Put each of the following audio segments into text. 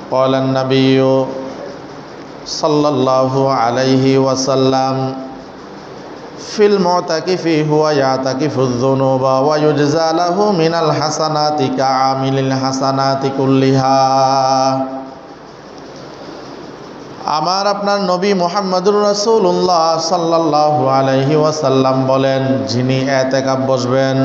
قال النبي صلى الله عليه وسلم في المعتكف هو يعتكف الذنوب ويجزى له من الحسنات كعامل الحسنات كلها। আমার আপনার নবী মুহাম্মদুর রাসূলুল্লাহ সাল্লাল্লাহু আলাইহি ওয়াসাল্লাম বলেন, যিনি এতেকাফ বসবেন,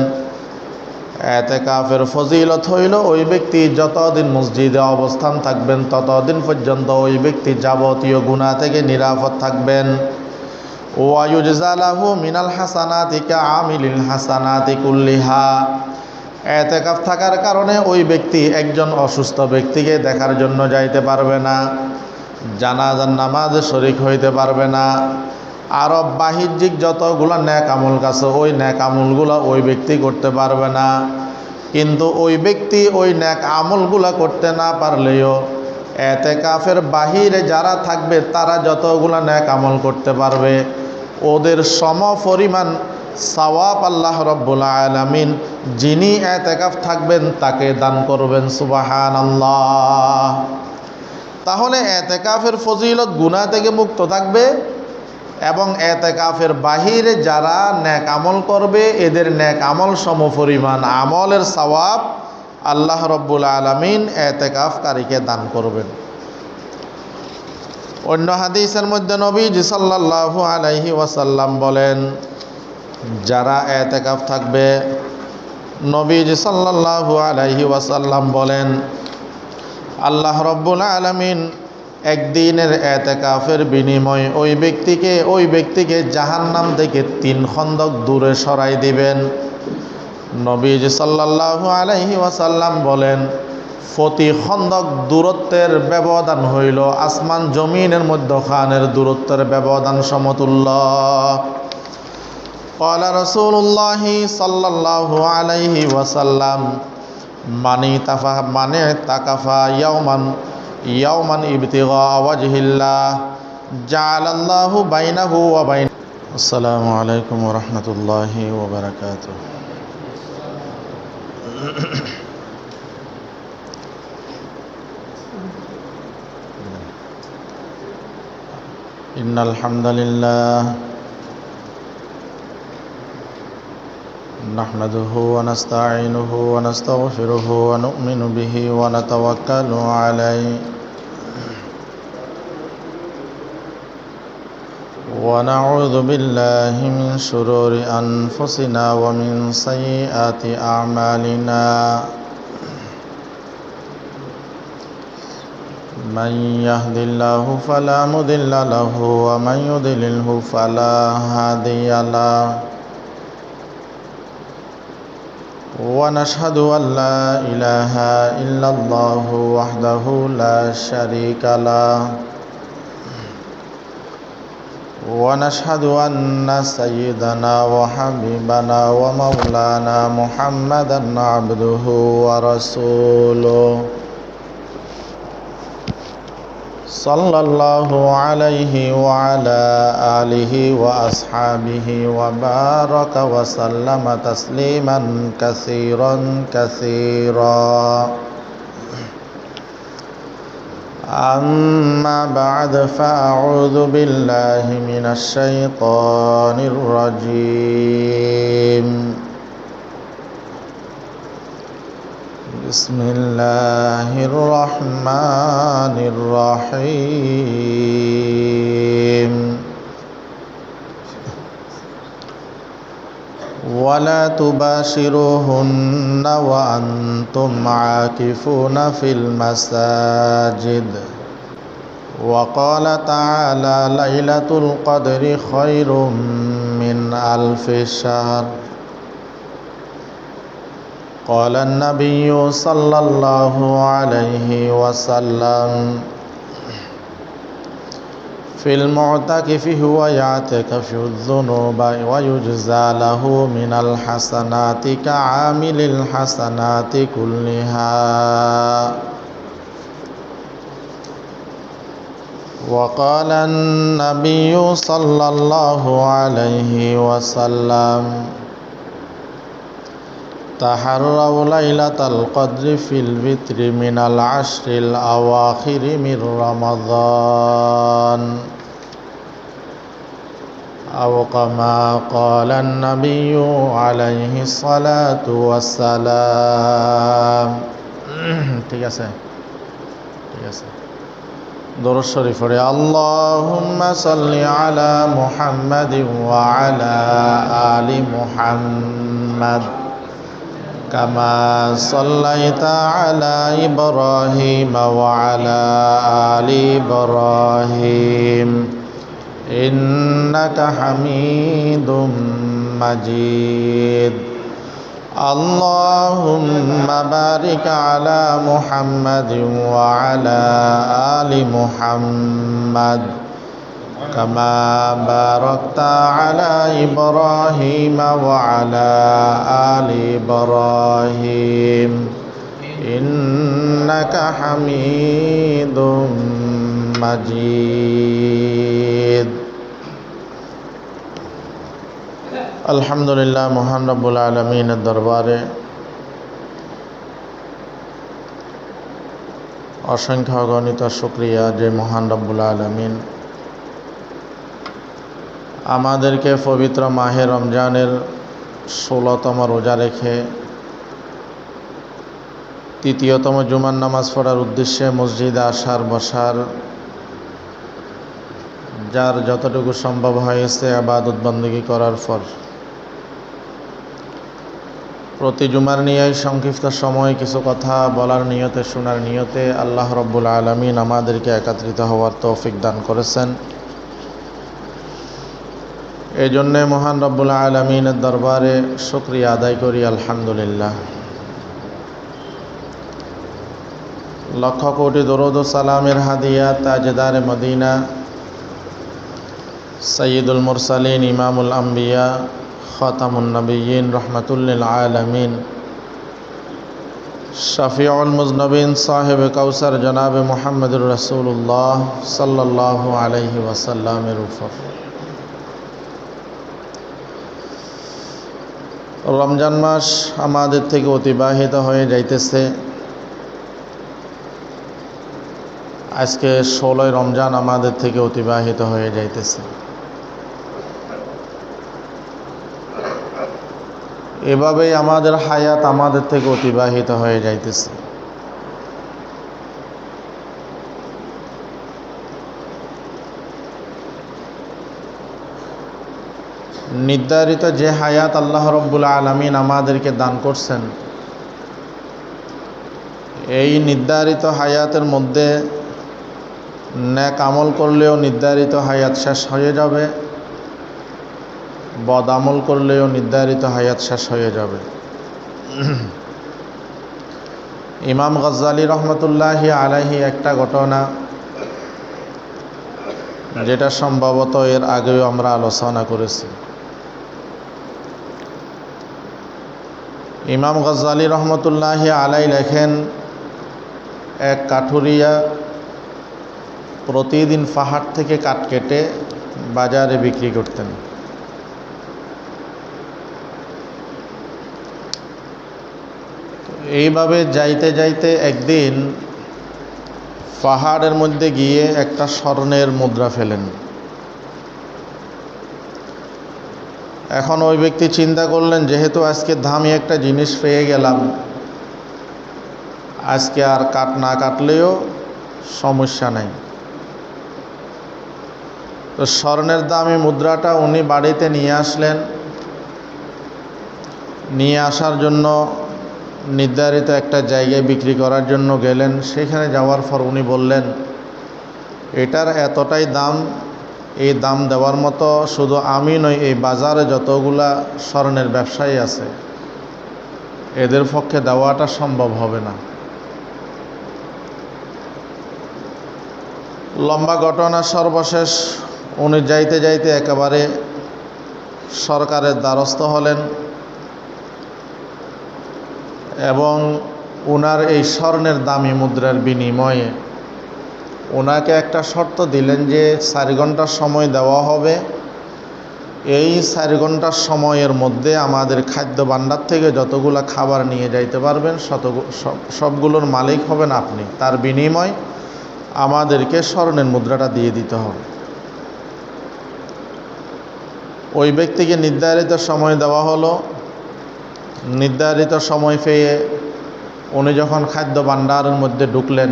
এতেকাফের ফজিলত হইল ওই ব্যক্তি যতদিন মসজিদে অবস্থান থাকবেন ততদিন পর্যন্ত ওই ব্যক্তি যাবতীয় গুনাহ থেকে নিরাপদ থাকবেন। ওয়ায়ুজজা লাহু মিনাল হাসানাতি কাআমিলিল হাসানাতি কুল্লিহা। এতেকাফ থাকার কারণে ওই ব্যক্তি একজন অসুস্থ ব্যক্তিকে দেখার জন্য যাইতে পারবে না, জানাজার নামাজে শরীক হইতে পারবে না, আরো বাহ্যিক যতগুলো নেক আমল আছে ওই নেক আমলগুলো ওই ব্যক্তি করতে পারবে না। কিন্তু ওই ব্যক্তি ওই নেক আমলগুলো করতে না পারলেও এতেকাফের বাহিরে যারা থাকবে তারা যতগুলো নেক আমল করতে পারবে ওদের সম পরিমাণ সওয়াব আল্লাহ রাব্বুল আলামিন যিনি এতেকাফ থাকবেন তাকে দান করবেন। সুবহানাল্লাহ। তাহলে এতেকাফের ফজিলত গুনাহ থেকে মুক্ত থাকবে এবং এতেকাফের বাহিরে যারা নেক আমল করবে এদের নেক আমল সমপরিমাণ আমলের সওয়াব আল্লাহ রাব্বুল আলামিন এতেকাফকারীকে দান করবেন। অন্য হাদিসের মধ্যে নবীজি সাল্লাল্লাহু আলাইহি ওয়াসাল্লাম বলেন, যারা এতেকাফ থাকবে, নবীজি সাল্লাল্লাহু আলাইহি ওয়াসাল্লাম বলেন, আল্লাহ রাব্বুল আলামিন একদিনের এতেকাফের বিনিময়ে ওই ব্যক্তিকে জাহান্নাম থেকে 3 খন্দক দূরে সরাই দিবেন। নবীজি সাল্লাল্লাহু আলাইহি ওয়াসাল্লাম বলেন, প্রতি খন্দক দূরত্বের ব্যবধান হইল আসমান জমিনের মধ্যখানের দূরত্বের ব্যবধান সমতুল্য। قال رسول الله صلى الله عليه وسلم من اعتكف يوما ابتغاء وجه الله جعل الله بينه وبين السلام عليكم ورحمة الله وبركاته. إن الحمد لله نحمده ونستعينه ونستغفره ونؤمن به ونتوكل عليه ونعوذ بالله من شرور أنفسنا ومن سيئات أعمالنا من يهد الله فلا مضل له ومن يضلله فلا هادي له ونشهد أن لا إله إلا الله وحده لا شريك له ونشهد أن سيدنا وحبيبنا ومولانا محمدا عبده ورسوله صلى الله عليه وعلى آله وأصحابه وبارك وسلم تسليما كثيرا كثيرا. أما بعد فأعوذ بالله من الشيطان الرجيم. بسم الله الرحمن الرحيم. ولا تباشروهن وأنتم عاكفون في المساجد. وقال تعالى ليلة القدر خير من 1000 شهر. قال النبي صلى الله عليه وسلم في المعتكف هو يعتكف الذنوب ويجزى له من الحسنات كعامل الحسنات كلها. وقال النبي صلى الله عليه وسلم তাহাররাউ লাইলাতাল কদরি ফিল বিত্রি মিনাল আশরিল আওয়াখিরি মির রমাদান আও কামা ক্বালান নাবিয়্যু আলাইহিস সালাতু ওয়াস সালাম। ঠিক আছে, ঠিক আছে। দরুদ শরীফ পড়ে আল্লাহুম্মা সাল্লি আলা মুহাম্মাদিন ওয়া আলা আলি মুহাম্মাদ কামা সাল্লাইতা আলা ইব্রাহিম ওয়া আলা আলি ইব্রাহিম ইন্নাকা হামিদুম মাজিদ। আল্লাহুম্মা বারিক আলা মুহাম্মাদিন ওয়া আলা আলি মুহাম্মাদ কামা বারাকতা আলা ইব্রাহিম ওয়া আলা আলি ইব্রাহিম ইন্নাকা হামিদুম মাজিদ। আলহামদুলিল্লাহ, মহান রব্বুল আলামিনের দরবারে অসংখ্য অগণিত শুকরিয়া যে মহান রব্বুল আলামিন আমাদেরকে পবিত্র মাহে রমজানের 16তম রোজা রেখে তৃতীয়তম জুমার নামাজ পড়ার উদ্দেশ্যে মসজিদে আসার বসার যার যতটুকু সম্ভব হয়েছে ইবাদত বন্দেগী করার পর প্রতি জুমার নিয়ে সংক্ষিপ্ত সময় কিছু কথা বলার নিয়তে, শোনার নিয়তে আল্লাহ রব্বুল আলামিন আমাদেরকে একত্রিত হওয়ার তৌফিক দান করেছেন। এই জন্যে মহান রব্বুল আলামিনের দরবারে শুকরিয়া আদায় করি, আলহামদুলিল্লাহ। লক্ষ কোটি দরুদ ও সালামের হাদিয়া তাজদারে মদিনা সৈয়দুল মুরসালিন ইমামুল আম্বিয়া খাতামুন নবিয়্যিন রহমাতুল্লিল আলামিন শফিউল মুজনবিন সাহেব কাউসার জনাবে মুহাম্মদুর রাসূলুল্লাহ সাল্লাল্লাহু আলাইহি ওয়াসাল্লামের উপর। রমজান মাস আমাদের থেকে অতিবাহিত হয়ে যাইতেছে। আজকে 16ই রমজান আমাদের থেকে অতিবাহিত হয়ে যাইতেছে। এভাবেই আমাদের হায়াত আমাদের থেকে অতিবাহিত হয়ে যাইতেছে। নির্ধারিত যে হায়াত আল্লাহ রব্বুল আলামিন আমাদেরকে দান করছেন, এই নির্ধারিত হায়াতের মধ্যে নেক আমল করলেও নির্ধারিত হায়াত শেষ হয়ে যাবে, বদ আমল করলেও নির্ধারিত হায়াত শেষ হয়ে যাবে। ইমাম গজ্জালী রহমতুল্লাহি আলাইহি একটা ঘটনা, যেটা সম্ভবত এর আগেও আমরা আলোচনা করেছি। ইমাম গজ্জালী রহমতুল্লাহি আলাইহি লেখেন, এক কাঠুরিয়া প্রতিদিন পাহাড় থেকে কাঠ কেটে বাজারে বিক্রি করতেন। এইভাবে যাইতে যাইতে একদিন পাহাড়ের মধ্যে গিয়ে একটা স্বর্ণের মুদ্রা ফেলেন। এখন ওই ব্যক্তি চিন্তা করলেন, যেহেতু আজকে দামি একটা জিনিস পেয়ে গেলাম, আজকে আর কাঠ না কাটলেও সমস্যা নাই। তো স্বর্ণের দামি মুদ্রাটা উনি বাড়িতে নিয়ে আসলেন। নিয়ে আসার জন্য নির্ধারিত একটা জায়গায় বিক্রি করার জন্য গেলেন। সেখানে যাওয়ার পর উনি বললেন, এটার এতটাই দাম, এই দাম দেওয়ার মতো শুধু আমি নই, এই বাজারে যতগুলা স্বর্ণের ব্যবসায়ী আছে এদের পক্ষে দেওয়াটা সম্ভব হবে না। লম্বা ঘটনা, সর্বশেষ উনি যাইতে যাইতে একেবারে সরকারের দ্বারস্থ হলেন এবং ওনার এই স্বর্ণের দামি মুদ্রার বিনিময়ে ওনাকে একটা শর্ত দিলেন যে 4 ঘন্টার সময় দেওয়া হবে, এই 4 ঘন্টার সময়ের মধ্যে আমাদের খাদ্য ভাণ্ডার থেকে যতগুলো খাবার নিয়ে যাইতে পারবেন সবগুলোর মালিক হবেন আপনি। তার বিনিময় আমাদেরকে স্বর্ণের মুদ্রাটা দিয়ে দিতে হবে। ওই ব্যক্তিকে নির্ধারিত সময় দেওয়া হলো। নির্ধারিত সময় পেয়ে উনি যখন খাদ্য ভাণ্ডারের মধ্যে ঢুকলেন,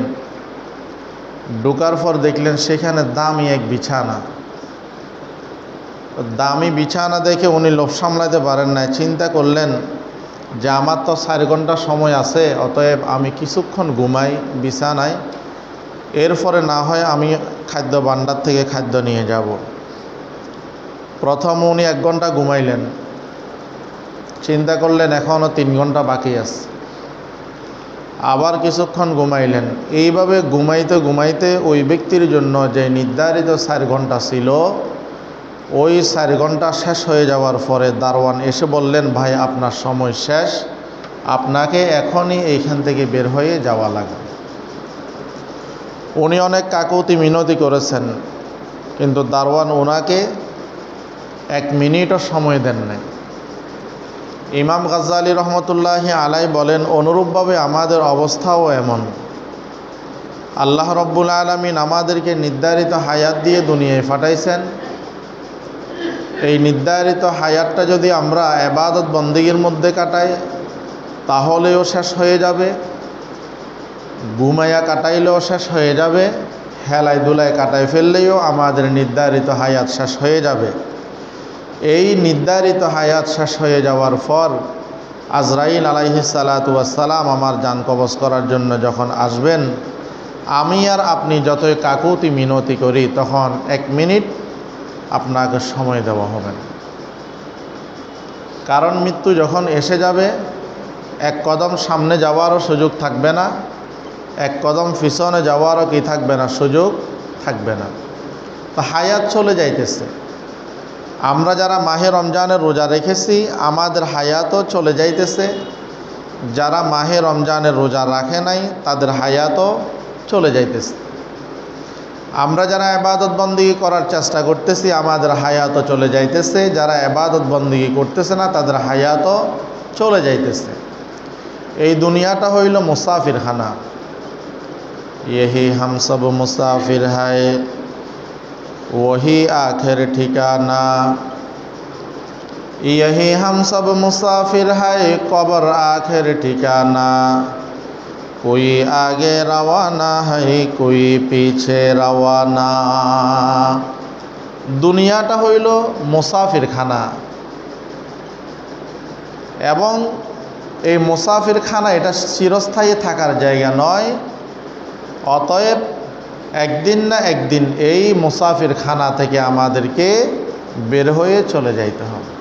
ঢোকার পর দেখলেন সেখানে দামি এক বিছানা। দামি বিছানা দেখে উনি লোভ সামলাতে পারেন নাই। চিন্তা করলেন যে আমার তো 4 ঘন্টা সময় আছে, অতএব আমি কিছুক্ষণ ঘুমাই বিছানায়, এরপরে না হয় আমি খাদ্য ভাণ্ডার থেকে খাদ্য নিয়ে যাব। প্রথম উনি 1 ঘন্টা ঘুমাইলেন, চিন্তা করলেন এখনও 3 ঘন্টা বাকি আছে, আবার কিছুক্ষণ ঘুমাইলেন। এইভাবে ঘুমাইতে ঘুমাইতে ওই ব্যক্তির জন্য যে নির্ধারিত 4 ঘন্টা ছিল, ওই 4 ঘন্টা শেষ হয়ে যাওয়ার পরে দারোয়ান এসে বললেন, ভাই আপনার সময় শেষ, আপনাকে এখনই এইখান থেকে বের হয়ে যাওয়া লাগবে। উনি অনেক কাকুতি মিনতি করেছেন, কিন্তু দারোয়ান ওনাকে 1 মিনিটও সময় দেন নাই। ইমাম গাজ্জালী রহমতুল্লাহি আলাই বলেন, অনুরূপভাবে আমাদের অবস্থাও এমন। আল্লাহ রব্বুল আলামিন আমাদেরকে নির্ধারিত হায়াত দিয়ে দুনিয়ায় পাঠাইছেন। এই নির্ধারিত হায়াতটা যদি আমরা ইবাদত বন্দেগীর মধ্যে কাটাই তাহলেও শেষ হয়ে যাবে, ঘুমাইয়া কাটাইলেও শেষ হয়ে যাবে, হেলায় দুলায় কাটাই ফেললেও আমাদের নির্ধারিত হায়াত শেষ হয়ে যাবে। এই নির্ধারিত হায়াত শেষ হয়ে যাওয়ার পর আজরাইল আলাইহিস সালাতু ওয়াস সালাম আমার জান কবজ করার জন্য যখন আসবেন, আমি আর আপনি যতই কাকুতি মিনতি করি তখন 1 মিনিট আপনাকে সময় দেওয়া হবে না। কারণ মৃত্যু যখন এসে যাবে, 1 কদম সামনে যাওয়ারও সুযোগ থাকবে না, 1 কদম পিছনে যাওয়ারও কি থাকবে না, সুযোগ থাকবে না। তো হায়াত চলে যাইতেছে। আমরা যারা মাহে রমজানের রোজা রেখেছি আমাদের হায়াতও চলে যাইতেছে, যারা মাহে রমজানের রোজা রাখে নাই তাদের হায়াতও চলে যাইতেছে। আমরা যারা ইবাদত বন্দেগী করার চেষ্টা করতেছি আমাদের হায়াতও চলে যাইতেছে, যারা ইবাদত বন্দেগী করতেছে না তাদের হায়াতও চলে যাইতেছে। এই দুনিয়াটা হইল মুসাফিরখানা। यही हम सब मुसाफिर है वही आखिर ठिकाना, यही हम सब मुसाफिर है कब्र आखिर ठिकाना, कोई आगे रवाना है कोई पीछे रवाना। দুনিয়াটা হইল মুসাফিরখানা এবং এই মুসাফিরখানা এটা চিরস্থায়ী থাকার জায়গা নয়। অতএব একদিন না একদিন এই মুসাফিরখানা থেকে আমাদেরকে বের হয়ে চলে যাইতে হবে।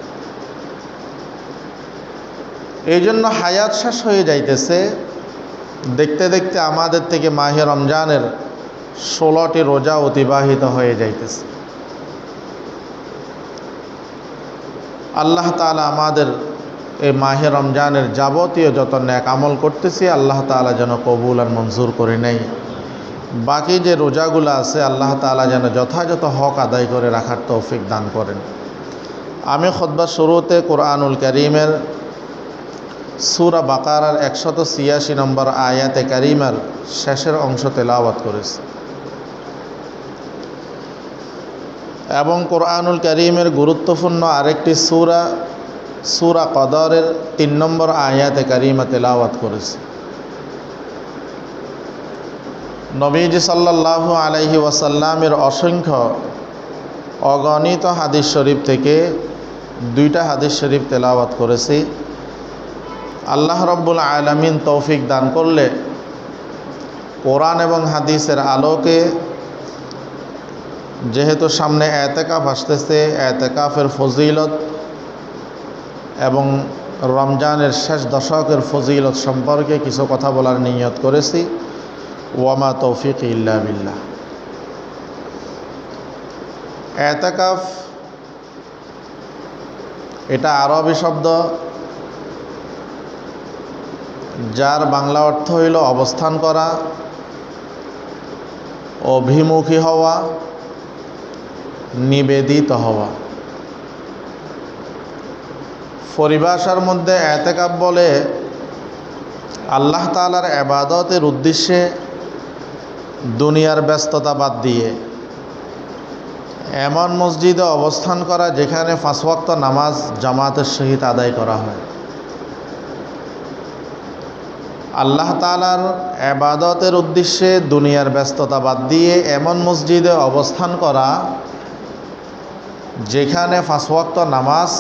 এই জন্য হায়াত শেষ হয়ে যাইতেছে। দেখতে দেখতে আমাদের থেকে মাহে রমজানের 16টি রোজা অতিবাহিত হয়ে যাইতেছে। আল্লাহ তাআলা আমাদের এই মাহে রমজানের যাবতীয় যত নেক আমল করতেছি আল্লাহ তাআলা যেন কবুল আর মঞ্জুর করে নেয়। বাকি যে রোজাগুলো আছে আল্লাহ তাআলা যেন যথাযথ হক আদায় করে রাখার তৌফিক দান করেন। আমি খুতবার শুরুতে কোরআনুল কারীমের সূরা বাকারার 186 নম্বর আয়াতে কারিমার শেষের অংশ তেলাওয়াত করেছি এবং কোরআনুল কারীমের গুরুত্বপূর্ণ আরেকটি সূরা কদরের 3 নম্বর আয়াতে কারিমা তেলাওয়াত করেছি। নবীজি সাল্লাল্লাহু আলাইহি ওয়াসাল্লামের অসংখ্য অগণিত হাদিস শরীফ থেকে 2টা হাদিস শরীফ তেলাওয়াত করেছি। আল্লাহ রব্বুল আলামিন তৌফিক দান করলে কোরআন এবং হাদিসের আলোকে, যেহেতু সামনে এতেকাফ আসতেছে, এতেকাফের ফজিলত এবং রমজানের শেষ দশকের ফজিলত সম্পর্কে কিছু কথা বলার নিয়ত করেছি। ওয়ামা তৌফিক ইল্লা বিল্লাহ। এতেকাফ এটা আরবি শব্দ, যার বাংলা অর্থ হইল অবস্থান করা, অভিমুখী হওয়া, নিবেদিত হওয়া। পরিভাষার মধ্যে এতেকাফ বলে আল্লাহ তাআলার ইবাদতের উদ্দেশ্যে দুনিয়ার ব্যস্ততা বাদ দিয়ে এমন মসজিদে অবস্থান করা যেখানে 5 ওয়াক্ত নামাজ জামাতের সহিত আদায় করা হয়। আল্লাহ তাআলার ইবাদতের উদ্দেশ্যে দুনিয়ার ব্যস্ততা বাদ দিয়ে এমন মসজিদে অবস্থান করা যেখানে 5 ওয়াক্ত নামাজ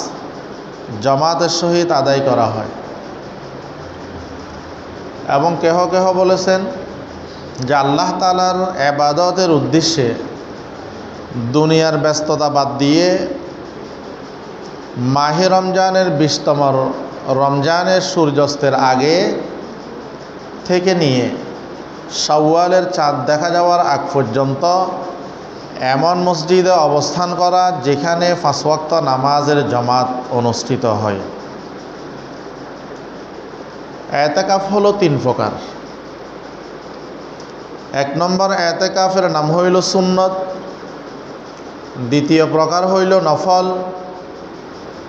জামাতের সহিত আদায় করা হয়। এবং কেহ কেহ বলেছেন যে আল্লাহ তাআলার ইবাদতের উদ্দেশ্যে দুনিয়ার ব্যস্ততা বাদ দিয়ে মাহে রমজানের 20তম রমজানের সূর্যাস্তের আগে থেকে নিয়ে শাওয়ালের চাঁদ দেখা যাওয়ার আগ পর্যন্ত এমন মসজিদে অবস্থান করা যেখানে 5 ওয়াক্ত নামাজের জামাত অনুষ্ঠিত হয়। এতেকাফ হলো 3 প্রকার। 1 নম্বর এতেকাফের নাম হইল সুন্নত, দ্বিতীয় প্রকার হইল নফল,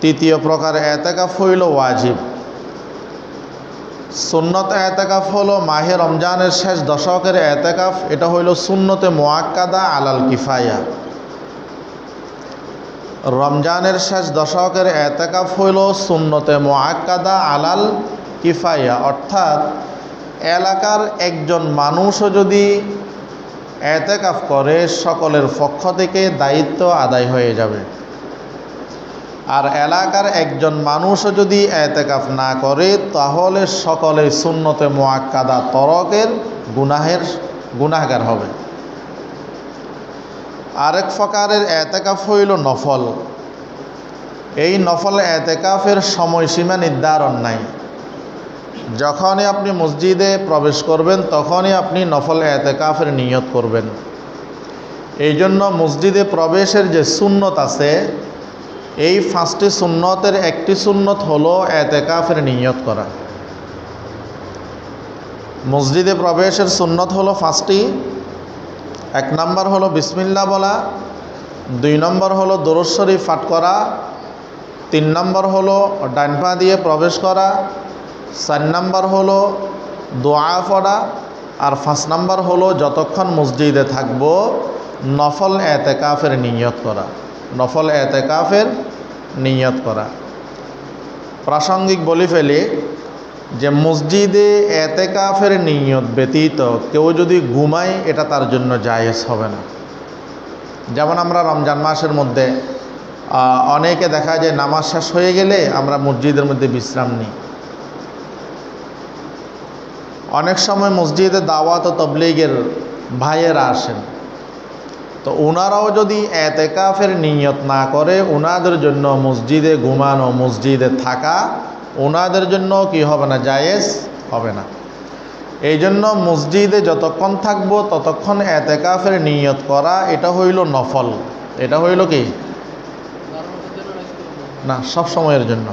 তৃতীয় প্রকার এতেকাফ হইল ওয়াজিব। সুন্নত এতেকাফ হলো মাহে রমজানের শেষ দশকের এতেকাফ। এটা হইল সুন্নতে মুআক্কাদা আলাল কিফায়া। রমজানের শেষ দশকের এতেকাফ হইল সুন্নতে মুআক্কাদা আলাল কিফায়া, অর্থাৎ এলাকার একজন মানুষও যদি এতেকাফ করে সকলের পক্ষ থেকে দায়িত্ব আদায় হয়ে যাবে। আর এলাকার একজন মানুষও যদি এতেকাফ না করে তাহলে সকলে সুন্নতে মুআক্কাদা তরকের গুনাহগার হবে। আরেক প্রকারের এতেকাফ হইল নফল। এই নফল এতেকাফের সময়সীমা নির্ধারণ নাই। যখনই আপনি মসজিদে প্রবেশ করবেন তখনই আপনি নফল এতেকাফের নিয়ত করবেন। এই জন্য মসজিদে প্রবেশের যে সুন্নত আছে, এই 5টি সুন্নতের একটি সুন্নত হলো এতেকাফের নিয়ত করা। মসজিদে প্রবেশের সুন্নত হলো 5টি। 1 নম্বর হলো বিসমিল্লাহ বলা, 2 নম্বর হলো দরুদ শরীফ পাঠ করা, 3 নম্বর হলো ডান পা দিয়ে প্রবেশ করা, 4 নম্বর হলো দোয়া পড়া, আর 5 নম্বর হলো যতক্ষণ মসজিদে থাকবো নফল এতেকাফের নিয়ত করা। নফল এতেকাফের নিয়ত করা। প্রাসঙ্গিক বলি ফেলি যে মসজিদে এতেকাফের নিয়ত ব্যতীত কেউ যদি ঘুমায় এটা তার জন্য জায়েজ হবে না। যেমন আমরা রমজান মাসের মধ্যে অনেকে দেখা যায় নামাজ শেষ হয়ে গেলে আমরা মসজিদের মধ্যে বিশ্রাম নিই। অনেক সময় মসজিদে দাওয়াত ও তবলীগের ভাইয়েরা আসেন, তো ওনারাও যদি এতেকাফের নিয়ত না করে ওনাদের জন্য মসজিদে ঘুমানো, মসজিদে থাকা ওনাদের জন্য কি হবে না, জায়েজ হবে না। এই জন্য মসজিদে যতক্ষণ থাকবো ততক্ষণ এতেকাফের নিয়ত করা এটা হইল নফল। এটা হইল কি না, সব সময়ের জন্য।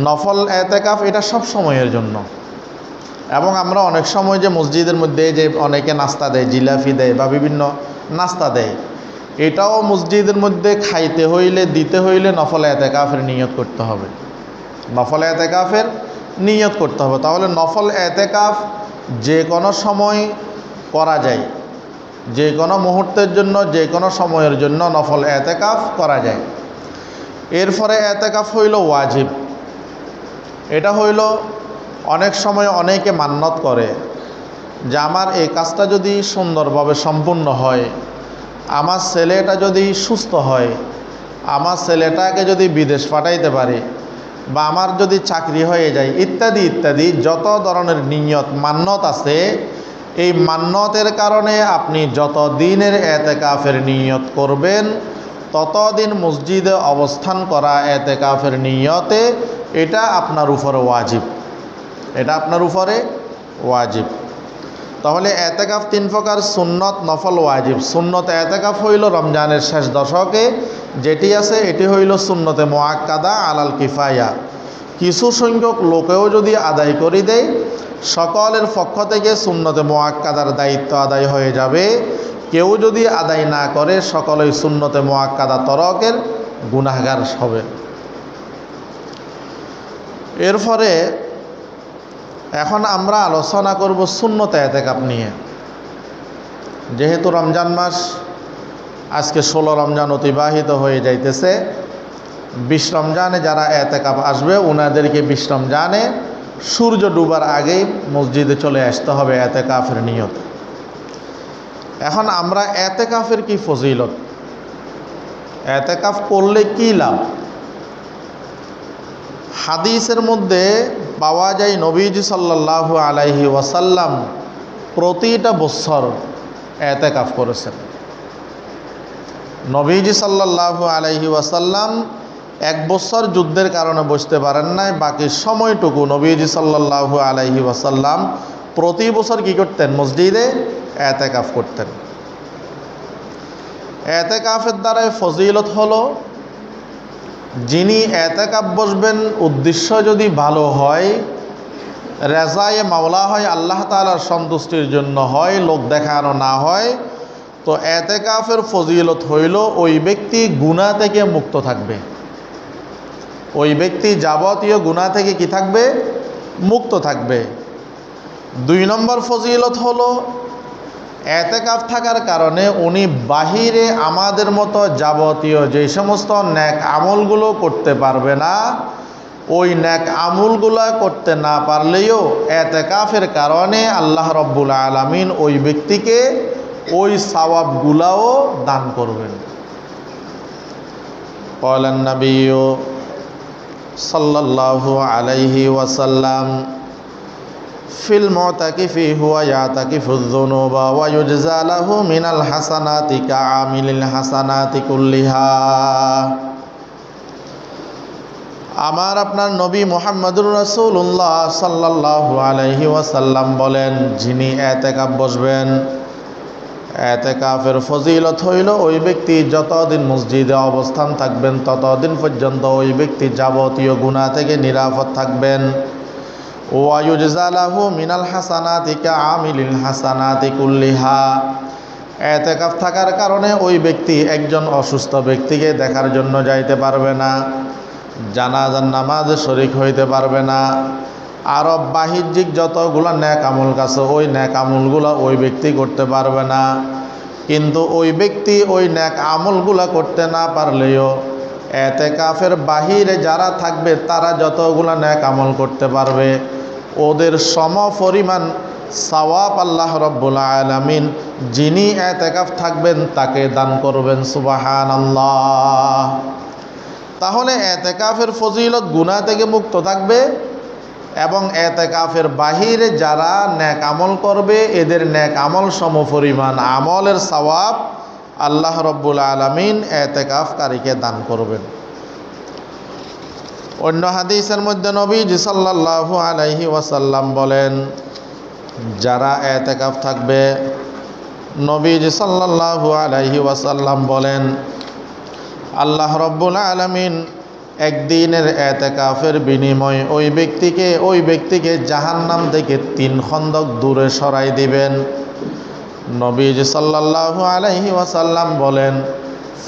নফল এতেকাফ এটা সব সময়ের জন্য। এবং আমরা অনেক সময় যে মসজিদের মধ্যে যে অনেকে নাস্তা দেয়, জিলাপি দেয় বা বিভিন্ন নাস্তা দেয়, এটাও মসজিদের মধ্যে খাইতে হইলে, দিতে হইলে নফল এতেকাফের নিয়ত করতে হবে। নফল এতেকাফের নিয়ত করতে হবে। তাহলে নফল এতেকাফ যে কোনো সময় করা যায়, যে কোনো মুহূর্তের জন্য, যে কোনো সময়ের জন্য নফল এতেকাফ করা যায়। এরপরে এতেকাফ হইল ওয়াজিব। এটা হইল অনেক সময় অনেকে মান্যত করে যে আমার এই কাজটা যদি সুন্দরভাবে সম্পূর্ণ হয়, আমার ছেলেটা যদি সুস্থ হয়, আমার ছেলেটাকে যদি বিদেশ পাঠাইতে পারি, বা আমার যদি চাকরি হয়ে যায়, ইত্যাদি ইত্যাদি যত ধরনের নিয়ত মান্যত আছে, এই মান্যতের কারণে আপনি যত দিনের এতেকাফের নিয়ত করবেন ততদিন মসজিদে অবস্থান করা এতেকাফের নিয়তে এটা আপনার উপরে ওয়াজিব। এটা আপনার উপরে ওয়াজিব। তাহলে এতেকাফ 3 প্রকার: সুন্নত, নফল, ওয়াজিব। সুন্নত এতেকাফ হইল রমজানের শেষ দশকে যেটি আছে, এটি হইল সুন্নতে মুআক্কাদা আলাল কিফায়া। কিছু সংখ্যক লোকেও যদি আদায় করে দেয়, সকলের পক্ষ থেকে সুন্নতে মুআক্কাদার দায়িত্ব আদায় হয়ে যাবে। কেউ যদি আদায় না করে সকলেই সুন্নতে মুআক্কাদা তরকের গুনাহগার হবে। এরপরে এখন আমরা আলোচনা করব সুন্নতে এতেকাফ নিয়ে। যেহেতু রমজান মাস, আজকে 16 রমজান অতিবাহিত হয়ে যাইতেছে। 20 রমজানে যারা এতেকাফ আসবে ওনাদেরকে 20 রমজানে সূর্য ডুবার আগেই মসজিদে চলে আসতে হবে এতেকাফের নিয়ত। এখন আমরা এতেকাফের কি ফজিলত, এতেকাফ করলে কি লাভ, হাদিসের মধ্যে পাওয়া যায় নবীজি সাল্লাল্লাহু আলাইহি ওয়াসাল্লাম প্রতিটা বছর এতেকাফ করেছেন। নবীজি সাল্লাল্লাহু আলাইহি ওয়াসাল্লাম এক বছর যুদ্ধের কারণে বসতে পারেন নাই, বাকি সময়টুকু নবীজি সাল্লাল্লাহু আলাইহি ওয়াসাল্লাম প্রতি বছর কি করতেন? মসজিদে এতেকাফ করতেন। এতেকাফের দ্বারাই ফজিলত হলো, যিনি এতেকাফ বসবেন উদ্দেশ্য যদি ভালো হয়, রেজায়ে মাওলা হয়, আল্লাহ তাআলার সন্তুষ্টির জন্য হয়, লোক দেখানো না হয়, তো এতেকাফের ফজিলত হইল ওই ব্যক্তি গুনাহ থেকে মুক্ত থাকবে। ওই ব্যক্তি যাবতীয় গুনাহ থেকে কি থাকবে? মুক্ত থাকবে। 2 নম্বর ফজিলত হলো, এতেকাফ থাকার কারণে উনি বাহিরে আমাদের মতো যাবতীয় যে সমস্ত নেক আমলগুলো করতে পারবে না, ওই নেক আমলগুলো করতে না পারলেও এতেকাফের কারণে আল্লাহ রব্বুল আলামিন ওই ব্যক্তিকে ওই সওয়াবগুলাও দান করবেন। ক্বালান নবিয়্যু সাল্লাল্লাহু আলাইহি ওয়াসাল্লাম ফিল মুতাকিফি হুয়া ইয়াতাকিফুয যুনুবা ওয়া ইউজযা লাহু মিনাল হাসানাতি কাআমিলিল হাসানাতি কুল্লিহা। আমার আপনার নবী মুহাম্মদুর রাসূলুল্লাহ সাল্লাল্লাহু আলাইহি ওয়াসাল্লাম বলেন, যিনি এতেকাফ বসবেন, এতেকাফের ফজিলত হইল ওই ব্যক্তি যতদিন মসজিদে অবস্থান থাকবেন ততদিন পর্যন্ত ওই ব্যক্তি যাবতীয় গুনাহ থেকে নিরাপদ থাকবেন। ওয়া ইউজযা লাহু মিনাল হাসানাতি কাআমিলিল হাসানাতি কুল্লিহা। এতেকাফ থাকার কারণে ওই ব্যক্তি একজন অসুস্থ ব্যক্তিকে দেখার জন্য যাইতে পারবে না, জানাজার নামাজে শরীক হইতে পারবে না, আরও বাহ্যিক যতগুলো নেক আমল আছে ওই নেক আমলগুলো ওই ব্যক্তি করতে পারবে না। কিন্তু ওই ব্যক্তি ওই নেক আমলগুলো করতে না পারলেও এতেকাফের বাহিরে যারা থাকবে তারা যতগুলো নেক আমল করতে পারবে, ওদের সম পরিমাণ সওয়াব আল্লাহ রব্বুল আলামিন যিনি এতেকাফ থাকবেন তাকে দান করবেন। সুবহানাল্লাহ। তাহলে এতেকাফের ফজিলত গুনাহ থেকে মুক্ত থাকবে, এবং এতেকাফের বাহিরে যারা নেক আমল করবে এদের নেক আমল সমপরিমাণ আমলের সওয়াব আল্লাহ রব্বুল আলামিন এতেকাফকারীকে দান করবেন। অন্য হাদিসের মধ্যে নবীজি সাল্লাল্লাহু আলাইহি ওয়াসাল্লাম বলেন, যারা এতেকাফ থাকবে, নবীজি সাল্লাল্লাহু আলাইহি ওয়াসাল্লাম বলেন, আল্লাহ রব্বুল আলামিন একদিনের এতেকাফের বিনিময়ে ওই ব্যক্তিকে জাহান্নাম থেকে 3 খন্দক দূরে সরাই দিবেন। নবীজি সাল্লাল্লাহু আলাইহি ওয়াসাল্লাম বলেন,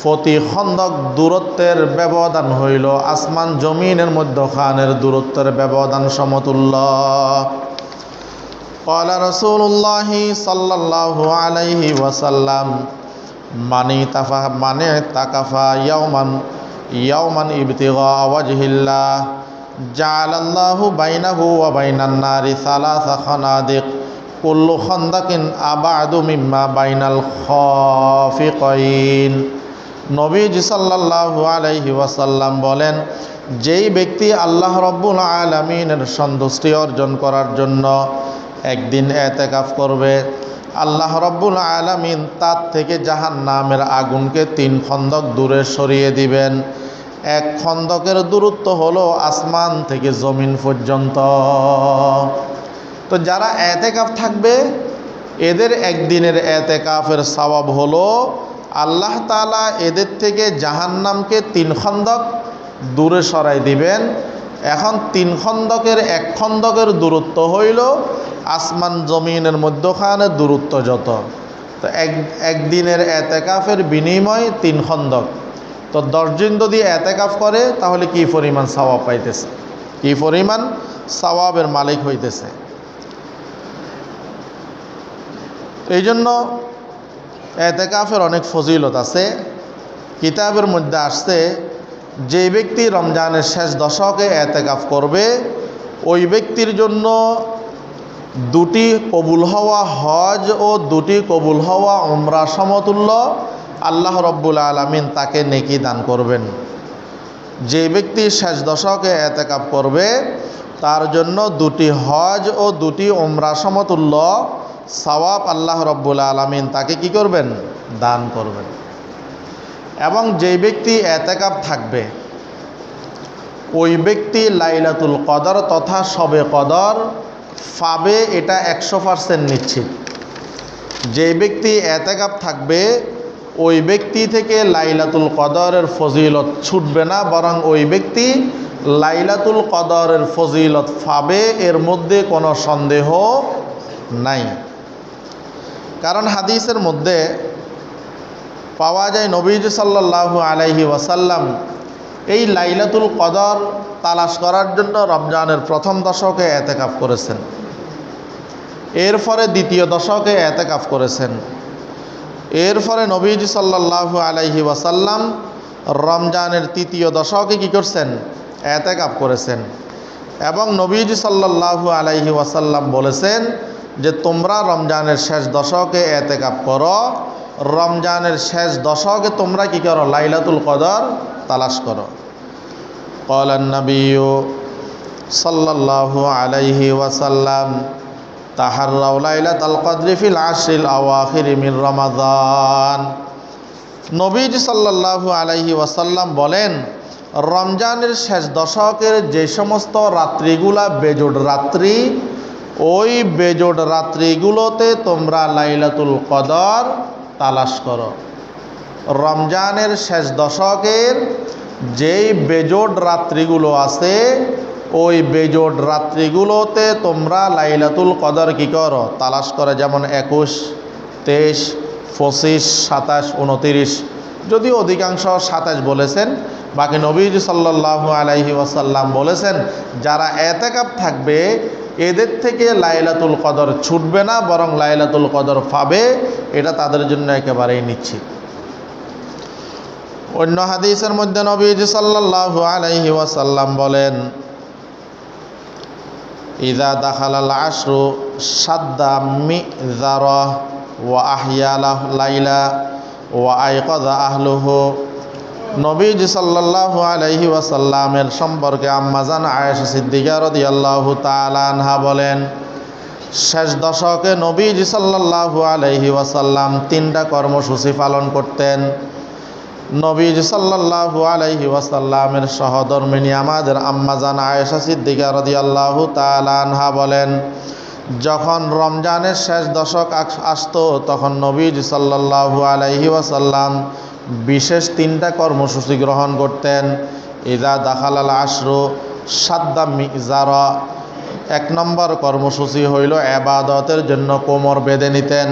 প্রতি খন্দক দূরত্বের ব্যবধান হইল আসমান জমিনের মধ্যখানের দূরত্বের ব্যবধান সমতুল্য। ক্বালা রাসূলুল্লাহি সাল্লাল্লাহু আলাইহি ওয়াসাল্লাম মানি তাকাফা ইয়াওমান ইবতিগা ওয়াজহিল্লাহ জাআলাল্লাহু বাইনাহু ওয়া বাইনান নারি 3 খানাদিক কুল্লু খান্দাকিন আবাদু মিম্মা বাইনাল খাফিকাইন। নবীজি সাল্লাল্লাহু আলাইহি ওয়াসাল্লাম বলেন, যেই ব্যক্তি আল্লাহ রব্বুল আলামিনের সন্তুষ্টি অর্জন করার জন্য একদিন এতেকাফ করবে, আল্লাহ রব্বুল আলামিন তার থেকে জাহান্নামের আগুনকে 3 খন্দক দূরে সরিয়ে দিবেন। 1 খন্দকের দূরত্ব হলো আসমান থেকে জমিন পর্যন্ত। তো যারা এতেকাফ থাকবে এদের একদিনের এতেকাফের সওয়াব হলো আল্লাহ তাআলা এদের থেকে জাহান্নামকে 3 খন্দক দূরে সরাই দিবেন। এখন 3 খন্দকের 1 খন্দকের দূরত্ব হইল আসমান জমিনের মধ্যখানে দূরত্ব যত। তো একদিনের এতেকাফের বিনিময় 3 খন্দক। তো 10 দিন যদি এতেকাফ করে তাহলে কি পরিমাণ সওয়াব পাইতেছে। কি পরিমাণ সওয়াবের মালিক হইতেছে। এই জন্য এতেকাফের অনেক ফজিলত আছে। কিতাবের মধ্যে আসছে, যে ব্যক্তি রমজানের শেষ দশকে এতেকাফ করবে ওই ব্যক্তির জন্য 2টি কবুল হওয়া হজ ও 2টি কবুল হওয়া উমরা সমতুল্য আল্লাহ রব্বুল আলামিন তাকে নেকি দান করবেন। যে ব্যক্তি শেষ দশকে এতেকাফ করবে তার জন্য 2টি হজ ও 2টি উমরা সমতুল্য সওয়াব আল্লাহ রব্বুল আলামিন তাকে কি করবেন? দান করবেন। এবং যেই ব্যক্তি এতেকাফ থাকবে ওই ব্যক্তি লাইলাতুল কদর তথা শবে কদর পাবে, এটা 100% নিশ্চিত। যেই ব্যক্তি এতেকাফ থাকবে ওই ব্যক্তি থেকে লাইলাতুল কদরের ফজিলত ছুটবে না, বরং ওই ব্যক্তি লাইলাতুল কদরের ফজিলত পাবে, এর মধ্যে কোনো সন্দেহ নাই। কারণ হাদিসের মধ্যে পাওয়া যায় নবীজি সাল্লাল্লাহু আলাইহি ওয়াসাল্লাম এই লাইলাতুল কদর তালাশ করার জন্য রমজানের প্রথম দশকে এতেকাফ করেছেন, এরপরে দ্বিতীয় দশকে এতেকাফ করেছেন, এরপরে নবীজি সাল্লাল্লাহু আলাইহি ওয়াসাল্লাম রমজানের তৃতীয় দশকে কি করছেন? এতেকাফ করেছেন। এবং নবীজি সাল্লাল্লাহু আলাইহি ওয়াসাল্লাম বলেছেন যে তোমরা রমজানের শেষ দশকে এতেকাফ করো, রমজানের শেষ দশকে তোমরা কি করো? লাইলাতুল কদর তালাশ করো। قال النبي صلى الله عليه وسلم তাহাররাউ লাইলাতুল কদরি ফিল আশরিল আওয়াখির মিন রমাদান। নবীজি সাল্লাল্লাহু আলাইহি ওয়াসাল্লাম বলেন, রমজানের শেষ দশকের যে সমস্ত রাত্রিগুলা বেজোড় রাত্রি, ওই বেজোড় রাত্রিগুলোতে তোমরা লাইলাতুল কদর তালাশ করো। রমজানের শেষ দশকের যেই বেজোড় রাত্রিগুলো আছে ওই বেজোড় রাত্রিগুলোতে তোমরা লাইলাতুল কদর কি করো? তালাশ করো। যেমন 21, 23, 25, 27, 29, যদিও অধিকাংশ 27 বলেছেন, বাকি নবীজি সাল্লাল্লাহু আলাইহি ওয়াসাল্লাম বলেছেন যারা এতেকাফ থাকবে এদের থেকে লাইলাতুল কদর ছুটবে না, বরং লাইলাতুল কদর পাবে, এটা তাদের জন্য একেবারেই নিশ্চিত। অন্য হাদিসের মধ্যে নবীজি সাল্লাল্লাহু আলাইহি ওয়াসাল্লাম বলেন, ইযা দাখালাল আশরু শাদ্দা মিযারা ওয়া আহইয়া লাইলা ওয়া আইকাযা আহলুহু। নবীজি সাল্লাল্লাহু আলাইহি ওয়াসাল্লামের সম্পর্কে আম্মাজান আয়েশা সিদ্দিকা রাদিয়াল্লাহু তাআলা আনহা বলেন, শেষ দশকে নবীজি সাল্লাল্লাহু আলাইহি ওয়াসাল্লাম 3টা কর্মসূচি পালন করতেন। নবীজি সাল্লাল্লাহু আলাইহি ওয়াসাল্লামের সহধর্মিণী আমাদের আম্মাজান আয়েশা সিদ্দিকা রাদিয়াল্লাহু তাআলা আনহা বলেন, যখন রমজানের শেষ দশক আসতো তখন নবীজি সাল্লাল্লাহু আলাইহি ওয়াসাল্লাম বিশেষ 3টা কর্মসূচি গ্রহণ করতেন। ইযা দাখালাল আশরু শাদ্দা মিযারা, 1 নম্বর কর্মসূচি হইল ইবাদতের জন্য কোমর বেঁধে নিতেন।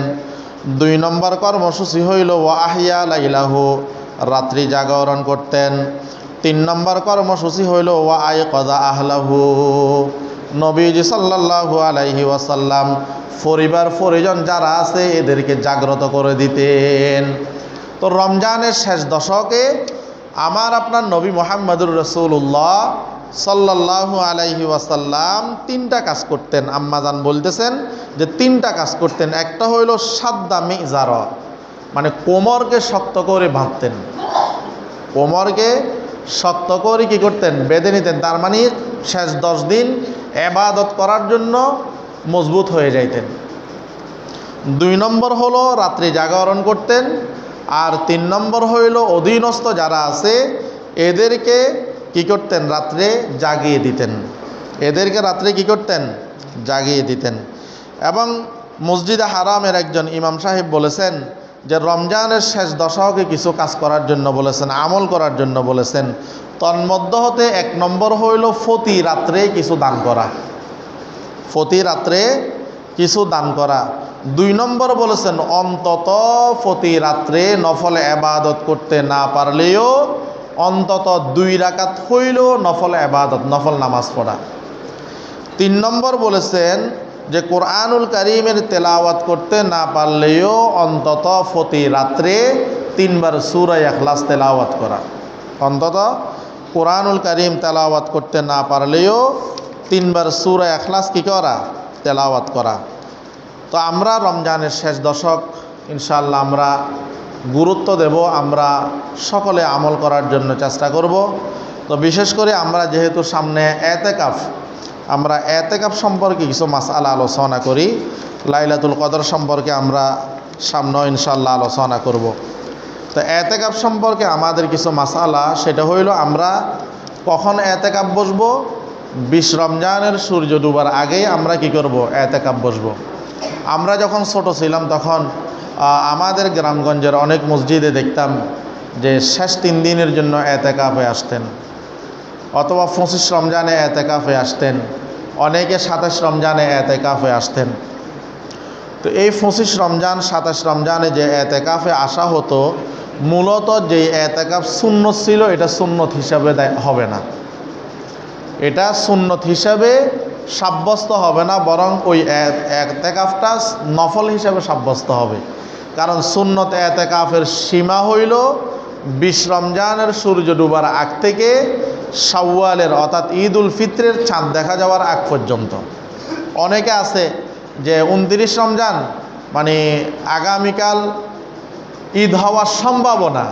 2 নম্বর কর্মসূচি হইল ওয়া আহইয়া লাইলাহু, রাত্রি জাগরণ করতেন। 3 নম্বর কর্মসূচি হইল ওয়া আইকাযা আহলাহু, নবীজি সাল্লাল্লাহু আলাইহি ওয়াসাল্লাম পরিবার পরিজন যারা আছে এদেরকে জাগ্রত করে দিতেন। তো রমজানের শেষ দশকে আমার আপনার নবী মুহাম্মদুর রাসূলুল্লাহ সাল্লাল্লাহু আলাইহি ওয়াসাল্লাম 3টা কাজ করতেন। আম্মাজান বলতেছেন যে 3টা কাজ করতেন। একটা হইল শাদ্দা মিযারা, মানে কোমরকে শক্ত করে বাঁধতেন, কোমরকে শক্ত করে কি করতেন? বেঁধে নিতেন। তার মানে শেষ 10 দিন ইবাদত করার জন্য মজবুত হয়ে যাইতেন। 2 নম্বর হলো রাত্রি জাগরণ করতেন। আর 3 নম্বর হইল অধীনস্থ যারা আছে এদেরকে কি করতেন? রাত্রে জাগিয়ে দিতেন। এদেরকে রাত্রে কি করতেন? জাগিয়ে দিতেন। এবং মসজিদে হারামের একজন ইমাম সাহেব বলেছেন যে রমজানের শেষ দশকে কিছু কাজ করার জন্য বলেছেন, আমল করার জন্য বলেছেন। তন্মধ্য হতে 1 নম্বর হইল প্রতি রাত্রে কিছু দান করা, প্রতি রাত্রে কিছু দান করা। 2 নম্বর বলেছেন অন্তত প্রতি রাত্রে নফল ইবাদত করতে না পারলেও অন্তত 2 রাকাত হইল নফল ইবাদত, নফল নামাজ পড়া। 3 নম্বর বলেছেন যে কোরআনুল কারীমের তেলাওয়াত করতে না পারলেও অন্তত প্রতি রাত্রে 3 বার সূরা ইখলাস তেলাওয়াত করা। অন্তত কোরআনুল কারীম তেলাওয়াত করতে না পারলেও 3 বার সূরা ইখলাস কি করা? তেলাওয়াত করা। তো আমরা রমজানের শেষ দশক, ইনশাআল্লাহ আমরা গুরুত্ব দেব, আমরা সকলে আমল করার জন্য চেষ্টা করব। তো বিশেষ করে আমরা যেহেতু সামনে এতেকাফ, আমরা এতেকাফ সম্পর্কে কিছু মাসআলা আলোচনা করি। লাইলাতুল কদর সম্পর্কে আমরা সামনে ইনশাআল্লাহ আলোচনা করব। তো এতেকাফ সম্পর্কে আমাদের কিছু মাসআলা, সেটা হইল আমরা কখন এতেকাফ বসবো? 20 রমজানের সূর্য ডুবার আগেই আমরা কি করব? এতেকাফ বসবো। আমরা যখন ছোট ছিলাম তখন আমাদের গ্রামগঞ্জের অনেক মসজিদে দেখতাম যে শেষ 3 দিনের জন্য এতেকাফে আসতেন, অথবা 25 রমজানে এতেকাফে আসতেন, অনেকে 27 রমজানে এতেকাফে আসতেন। তো এই 25 রমজান 27 রমজানে যে এতেকাফে আসা হতো, মূলত যে এতেকাফ সুন্নত ছিল এটা সুন্নত হিসাবে হবে না, এটা সুন্নত হিসাবে সাব্যস্ত হবে না, বরং ওই এতেকাফটা নফল হিসাবে সাব্যস্ত হবে। কারণ সুন্নত এতেকাফের সীমা হইল 20 রমজানের সূর্য ডুবার আগ থেকে শাওয়ালের অর্থাৎ ঈদ উল ফিত্রের চাঁদ দেখা যাওয়ার আগ পর্যন্ত। অনেকে আছে যে 29 রমজান মানে আগামীকাল ঈদ হওয়ার সম্ভাবনা,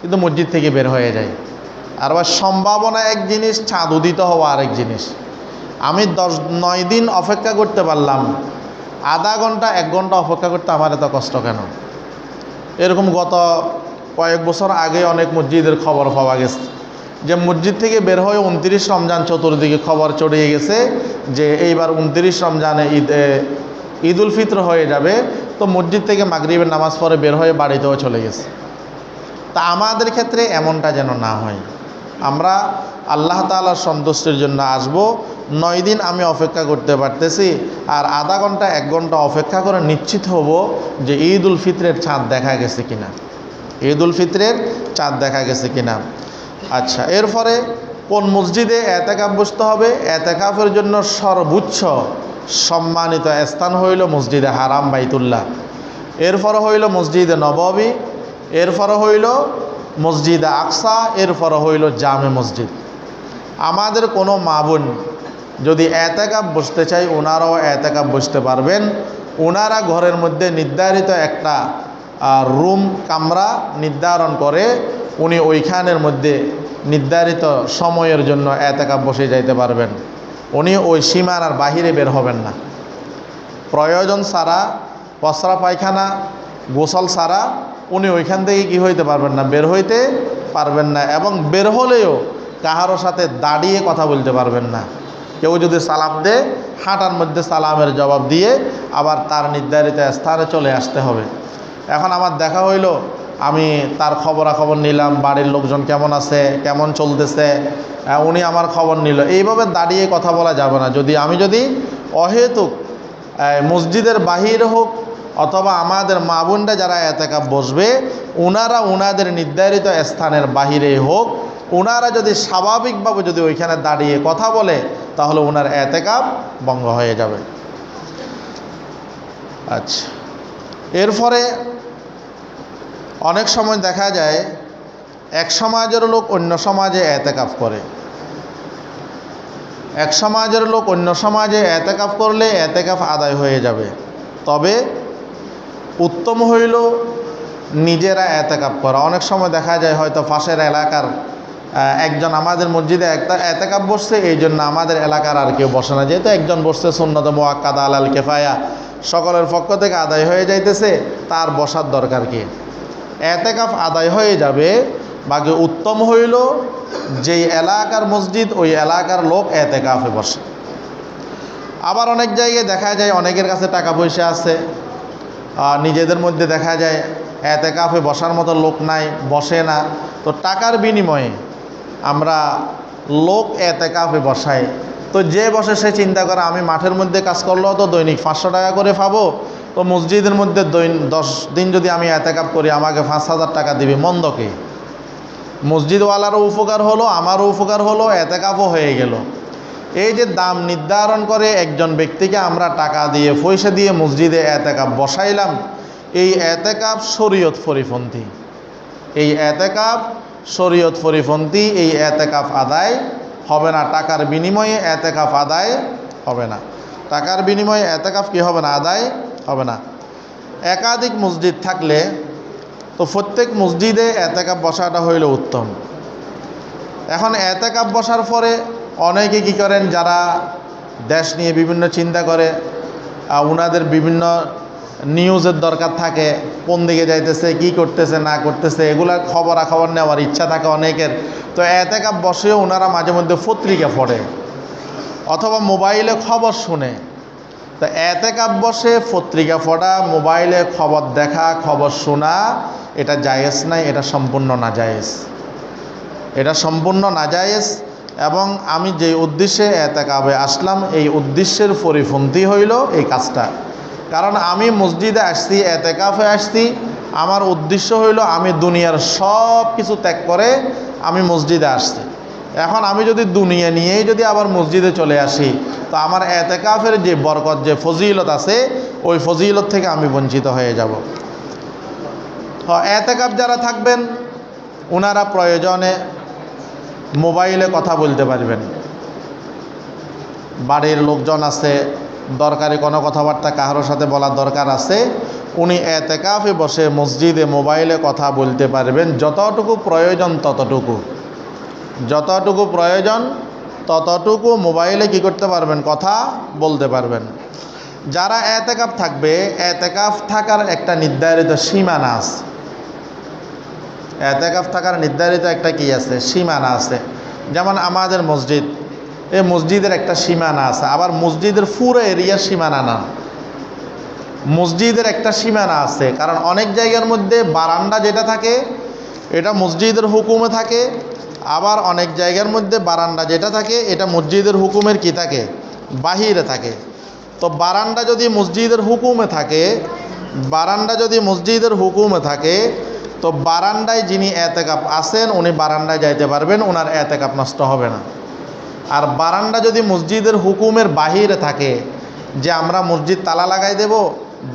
কিন্তু মসজিদ থেকে বের হয়ে যায়। আর বা সম্ভাবনা এক জিনিস, চাঁদ উদিত হওয়া আরেক জিনিস। আমি 9 দিন অপেক্ষা করতে পারলাম, আধা ঘন্টা 1 ঘন্টা অপেক্ষা করতে আমার এত কষ্ট কেন? এরকম গত কয়েক বছর আগে অনেক মসজিদের খবর পাওয়া গেছে যে মসজিদ থেকে বের হয়ে 29 রমজান চতুর্দিকে খবর ছড়িয়ে গেছে যে এইবার 29 রমজানে ঈদ উল ফিত্র হয়ে যাবে। তো মসজিদ থেকে মাগরিবের নামাজ পড়ে বের হয়ে বাড়িতেও চলে গেছে। তা আমাদের ক্ষেত্রে এমনটা যেন না হয়। আমরা আল্লাহ তাআলার সন্তুষ্টির জন্য আসব। 9 দিন আমি অপেক্ষা করতে পারতেছি, আর আধা ঘন্টা 1 ঘন্টা অপেক্ষা করে নিশ্চিত হব যে ঈদ উল ফিত্রের চাঁদ দেখা গেছে কিনা, ঈদ উল ফিত্রের চাঁদ দেখা গেছে কিনা। আচ্ছা, এরপরে কোন মসজিদে এতেকাফ বসতে হবে? এতেকাফের জন্য সর্বোচ্চ সম্মানিত স্থান হইল মসজিদে হারাম বাইতুল্লাহ, এরপরে হইল মসজিদে নববী, এরপরে হইল মসজিদে আকসা, এরপরে হইল জামে মসজিদ। আমাদের কোনো মা বোন যদি এতেকাফ বসতে চাই, ওনারাও এতেকাফ বসতে পারবেন। ওনারা ঘরের মধ্যে নির্ধারিত একটা রুম কামরা নির্ধারণ করে উনি ওইখানের মধ্যে নির্ধারিত সময়ের জন্য এতেকাফ বসে যাইতে পারবেন। উনি ওই সীমানার বাহিরে বের হবেন না। প্রয়োজন ছাড়া, পসরা পায়খানা গোসল ছাড়া উনি ওইখান থেকে কি হইতে পারবেন না, বের হইতে পারবেন না। এবং বের হলেও কাহারও সাথে দাঁড়িয়ে কথা বলতে পারবেন না। কেউ যদি সালাম দেয়, হাঁটার মধ্যে সালামের জবাব দিয়ে আবার তার নির্ধারিত স্থানে চলে আসতে হবে। এখন আমার দেখা হইল, আমি তার খবরাখবর নিলাম, বাড়ির লোকজন কেমন আছে, কেমন চলতেছে, উনি আমার খবর নিল। এইভাবে দাঁড়িয়ে কথা বলা যাবে না। আমি যদি অহেতুক মসজিদের বাহির হোক অথবা আমাদের মা বোনরা যারা এতেকাফ বসবে, ওনারা ওনাদের নির্ধারিত স্থানের বাহিরে হোক, ওনারা যদি স্বাভাবিকভাবে যদি ওইখানে দাঁড়িয়ে কথা বলে, তাহলে ওনার এতেকাফ ভঙ্গ হয়ে যাবে। আচ্ছা, এরপরে অনেক সময় দেখা যায় এক সমাজের লোক অন্য সমাজে এতেকাফ করে, এক সমাজের লোক অন্য সমাজে এতেকাফ করলে এতেকাফ আদায় হয়ে যাবে। তবে উত্তম হইল নিজেরা এতেকাফ করা। অনেক সময় দেখা যায় হয়তো পাশের এলাকার একজন আমাদের মসজিদে একটা এতেকাফ বসছে, এই জন্য আমাদের এলাকার আর কেউ বসে না। যেহেতু একজন বসছে সুন্নত মুআক্কাদা আলাল কিফায়া, সকলের পক্ষ থেকে আদায় হয়ে যাইতেছে, তার বসার দরকার কি? এতেকাফ আদায় হয়ে যাবে। বাকি উত্তম হইল যেই এলাকার মসজিদ ওই এলাকার লোক এতেকাফে বসে। আবার অনেক জায়গায় দেখা যায় অনেকের কাছে টাকা পয়সা আছে, নিজেদের মধ্যে দেখা যায় এতেকাফে বসার মতো লোক নাই, বসে না। তো টাকার বিনিময়ে আমরা লোক এতেকাফে বসাই। তো যে বসে সে চিন্তা করে আমি মাঠের মধ্যে কাজ করলেও তো দৈনিক 500 টাকা করে পাবো, তো মসজিদের মধ্যে 10 দিন যদি আমি এতেকাফ করি আমাকে 5,000 টাকা দিবে, মন্দ কি? মসজিদওয়ালারও উপকার হলো, আমারও উপকার হলো, এতেকাফও হয়ে গেল। এই যে দাম নির্ধারণ করে একজন ব্যক্তিকে আমরা টাকা দিয়ে পয়সা দিয়ে মসজিদে এতেকাফ বসাইলাম, এই এতেকাফ শরীয়ত পরিপন্থী, এই এতেকাফ শরীয়ত পরিপন্থী, এই এতেকাফ আদায় হবে না। টাকার বিনিময়ে এতেকাফ আদায় হবে না। টাকার বিনিময়ে এতেকাফ কি হবে না? আদায় হবে না। একাধিক মসজিদ থাকলে তো প্রত্যেক মসজিদে এতেকাফ বসাটা হইল উত্তম। এখন এতেকাফ বসার পরে অনেকে কি করেন, যারা দেশ নিয়ে বিভিন্ন চিন্তা করে, ওনাদের বিভিন্ন নিউজের দরকার থাকে, কোন দিকে যাইতেছে, কি করতেছে না করতেছে, এগুলার খবরাখবর নেওয়ার ইচ্ছা থাকে অনেকের। তো এতেকাফ বসেও ওনারা মাঝে মধ্যে পত্রিকা পড়ে অথবা মোবাইলে খবর শুনে। তো এতেকাফ বসে পত্রিকা পড়া, মোবাইলে খবর দেখা, খবর শোনা, এটা জায়েজ নাই, এটা সম্পূর্ণ নাজায়েজ, এটা সম্পূর্ণ নাজায়েজ। এবং আমি যে উদ্দেশ্যে এতেকাফে আসলাম, এই উদ্দেশ্যের পরিপন্থী হইল এই কাজটা। কারণ আমি মসজিদে আসছি, এতেকাফে আসছি, আমার উদ্দেশ্য হইল আমি দুনিয়ার সব কিছু ত্যাগ করে আমি মসজিদে আসছি। এখন আমি যদি দুনিয়া নিয়েই যদি আবার মসজিদে চলে আসি, তো আমার এতেকাফের যে বরকত, যে ফজিলত আছে, ওই ফজিলত থেকে আমি বঞ্চিত হয়ে যাব। এতেকাফ যারা থাকবেন ওনারা প্রয়োজনে মোবাইলে কথা বলতে পারবেন। বাড়ির লোকজন আছে, দরকারি কোনো কথাবার্তা কারোর সাথে বলার দরকার আছে, উনি এতেকাফে বসে মসজিদে মোবাইলে কথা বলতে পারবেন। যতটুকু প্রয়োজন ততটুকু, যতটুকু প্রয়োজন ততটুকু মোবাইলে কি করতে পারবেন? কথা বলতে পারবেন। যারা এতেকাফ থাকবে, এতেকাফ থাকার একটা নির্ধারিত সীমানা আছে। এতেকাফ থাকার নির্ধারিত একটা কি আছে? সীমানা আছে। যেমন আমাদের মসজিদ, এই মসজিদের একটা সীমানা আছে। আবার মসজিদের পুরো এরিয়ার সীমানা না, মসজিদের একটা সীমানা আছে। কারণ অনেক জায়গার মধ্যে বারান্দা যেটা থাকে এটা মসজিদের হুকুমে থাকে, আবার অনেক জায়গার মধ্যে বারান্দা যেটা থাকে এটা মসজিদের হুকুমের কি থাকে? বাহিরে থাকে। তো বারান্দা যদি মসজিদের হুকুমে থাকে, বারান্দা যদি মসজিদের হুকুমে থাকে, তো বারান্দায় যিনি এতেকাফ আছেন উনি বারান্দায় যাইতে পারবেন, ওনার এতেকাফ নষ্ট হবে না। আর বারান্দা যদি মসজিদের হুকুমের বাহিরে থাকে, যে আমরা মসজিদ তালা লাগাই দেব,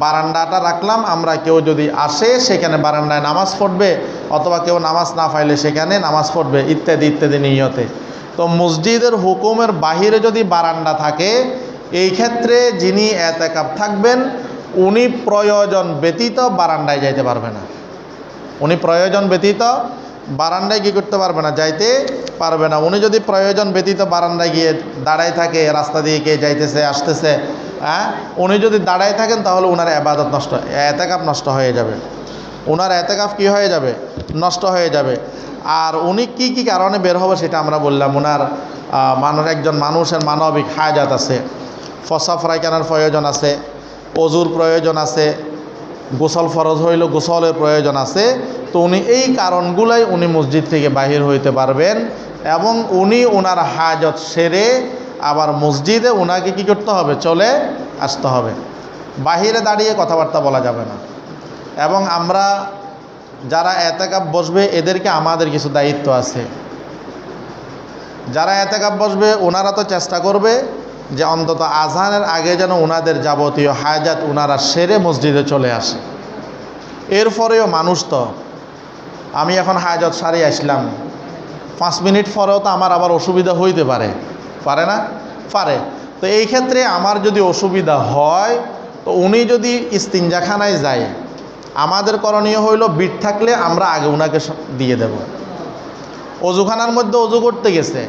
বারান্দাটা রাখলাম, আমরা কেউ যদি আসে সেখানে বারান্দায় নামাজ পড়বে, অথবা কেউ নামাজ না পাইলে সেখানে নামাজ পড়বে, ইত্যাদি ইত্যাদি নিয়তে। তো মসজিদের হুকুমের বাহিরে যদি বারান্দা থাকে, এই ক্ষেত্রে যিনি এতেকাফ থাকবেন উনি প্রয়োজন ব্যতীত বারান্দায় যাইতে পারবে না। উনি প্রয়োজন ব্যতীত বারান্দায় কী করতে পারবে না? যাইতে পারবে না। উনি যদি প্রয়োজন ব্যতীত বারান্দায় গিয়ে দাঁড়ায় থাকে, রাস্তা দিয়ে কে যাইতেছে আসতেছে, উনি যদি দাঁড়ায় থাকেন তাহলে ওনার ইবাদত নষ্ট, এতেকাফ নষ্ট হয়ে যাবে। ওনার এতেকাফ কি হয়ে যাবে? নষ্ট হয়ে যাবে। আর উনি কি কি কারণে বের হবে সেটা আমরা বললাম। ওনার একজন মানুষের মানবিক হাজাত আছে, ফসা ফ্রাইকানার প্রয়োজন আছে, অজুর প্রয়োজন আছে, গোসল ফরজ হইল গোসলের প্রয়োজন আছে। তো উনি এই কারণগুলাই উনি মসজিদ থেকে বাহির হইতে পারবেন, এবং উনি ওনার হাজত সেরে আবার মসজিদে ওনাকে কি করতে হবে? চলে আসতে হবে। বাহিরে দাঁড়িয়ে কথাবার্তা বলা যাবে না। এবং আমরা যারা এতেকাফ বসবে এদেরকে আমাদের কিছু দায়িত্ব আছে। যারা এতেকাফ বসবে ওনারা তো চেষ্টা করবে যে অন্তত আজানের আগে যেন ওনাদের যাবতীয় হাজাত ওনারা সেরে মসজিদে চলে আসে। এরপরেও মানুষ তো, আমি এখন হাজত সারি আসলাম, 5 মিনিট পরেও তো আমার আবার অসুবিধা হইতে পারে, পারে না? পারে। তো এই ক্ষেত্রে আমার যদি অসুবিধা হয়, তো উনি যদি ইস্তিনজাখানায় যায়, আমাদের করণীয় হইল বিট থাকলে আমরা আগে ওনাকে দিয়ে দেব। অজুখানার মধ্যে অজু করতে গেছে,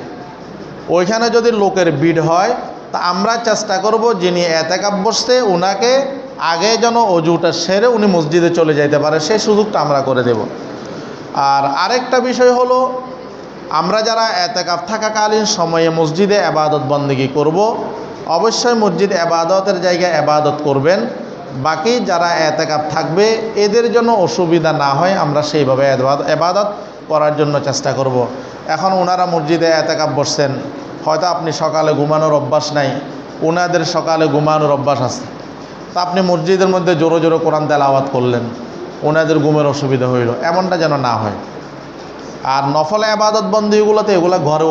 ওইখানে যদি লোকের ভিড় হয়, তা আমরা চেষ্টা করব যিনি এতেকাফ বসছে ওনাকে আগে যেন অজুটা সেরে উনি মসজিদে চলে যাইতে পারে, সেই সুযোগটা আমরা করে দেব। আর আরেকটা বিষয় হলো, আমরা যারা এতেকাফ থাকাকালীন সময়ে মসজিদে ইবাদত বন্দেগী করব, অবশ্যই মসজিদ ইবাদতের জায়গায় ইবাদত করবেন। বাকি যারা এতেকাফ থাকবে এদের জন্য অসুবিধা না হয় আমরা সেইভাবে ইবাদত করার জন্য চেষ্টা করব। এখন ওনারা মসজিদে এতেকাফ বসছেন, হয়তো আপনি সকালে ঘুমানোর অভ্যাস নাই, ওনাদের সকালে ঘুমানোর অভ্যাস আছে, তা আপনি মসজিদের মধ্যে জোরে জোরে কোরআন তেলাওয়াত করলেন, ওনাদের ঘুমের অসুবিধা হইল, এমনটা যেন না হয়। আর নফল আবাদত বন্দিগুলোতে এগুলো ঘরে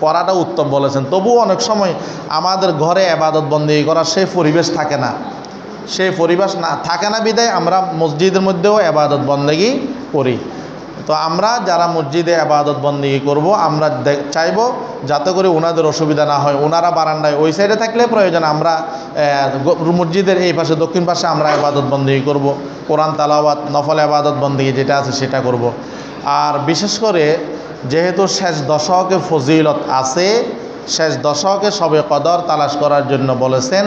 করাটা উত্তম বলেছেন। তবুও অনেক সময় আমাদের ঘরে আবাদত বন্দি করার সেই পরিবেশ থাকে না, সেই পরিবেশ না থাকে না বিদায় আমরা মসজিদের মধ্যেও আবাদত বন্দেগি করি। তো আমরা যারা মসজিদে আবাদত বন্দেগি করব, আমরা চাইব যাতে করে ওনাদের অসুবিধা না হয়। ওনারা বারান্দায় ওই সাইডে থাকলে প্রয়োজন আমরা মসজিদের এই পাশে দক্ষিণ পাশে আমরা আবাদত বন্দেগি করব, কোরআন তালাওয়াত নফল আবাদত বন্দেগি যেটা আছে সেটা করব। আর বিশেষ করে যেহেতু শেষ দশকে ফজিলত আছে, শেষ দশকে সবে কদর তালাশ করার জন্য বলেছেন।